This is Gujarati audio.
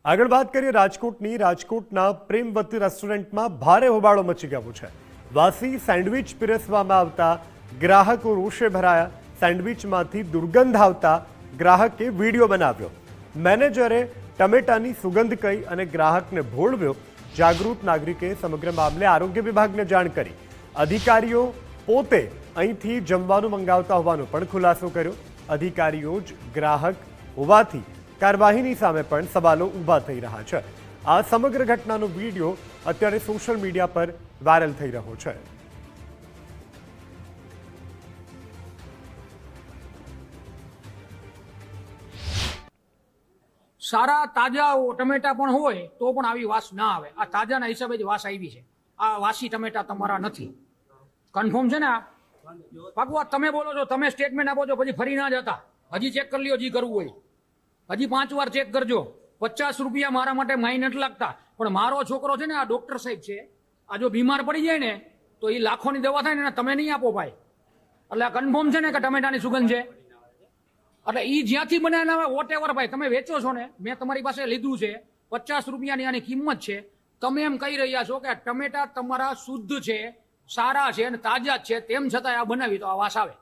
આગળ વાત કરીએ રાજકોટની। રાજકોટના પ્રેમવતી રેસ્ટોરન્ટમાં ભારે હોબાળો મચી ગયો છે। વાસી સેન્ડવિચ પીરસવામાં આવતા ગ્રાહકો રોષે ભરાયા। સેન્ડવિચમાંથી દુર્ગંધ આવતા ગ્રાહકે વિડીયો બનાવ્યો। મેનેજરે ટમેટાની સુગંધ કહી અને ગ્રાહકને ભોળવ્યો। જાગૃત નાગરિકે સમગ્ર મામલે આરોગ્ય વિભાગને જાણ કરી। અધિકારીઓ પોતે અહીંથી જમવાનું મંગાવતા હોવાનો પણ ખુલાસો કર્યો। અધિકારીઓ જ ગ્રાહક હોવાથી કાર્યવાહીની સામે પણ સવાલો ઊભા થઈ રહ્યા છે। આ સમગ્ર ઘટનાનો વિડીયો અત્યારે સોશિયલ મીડિયા પર વાયરલ થઈ રહ્યો છે। સારા તાજા ટમેટા પણ હોય તો પણ આવી વાસ ના આવે। આ તાજાના હિસાબે જ વાસ આવી છે। આ વાસી ટમેટા તમારા નથી। કન્ફર્મ છે ને? આ પાકું તમે બોલો છો, તમે સ્ટેટમેન્ટ આપો છો, પછી ફરી ના જતા। હજી ચેક કરી લ્યો, હજી કરવું હોય હજી 5 વાર ચેક કરજો। 50 રૂપિયા મારા માટે માઇન નથી લાગતા, પણ મારો છોકરો છે ને, આ ડોક્ટર સાહેબ છે, આ જો બીમાર પડી જાય ને તો એ લાખોની દવા થાય ને, તમે નહીં આપો ભાઈ। એટલે આ કન્ફર્મ છે ને કે ટમેટાની સુગંધ છે? એટલે એ જ્યાંથી બનાવીને આવે વોટ એવર ભાઈ, તમે વેચો છો ને, મેં તમારી પાસે લીધું છે, 50 રૂપિયાની આની કિંમત છે। તમે એમ કહી રહ્યા છો કે ટમેટા તમારા શુદ્ધ છે, સારા છે અને તાજા જ છે, તેમ છતાં આ બનાવી તો આ વાસ આવે।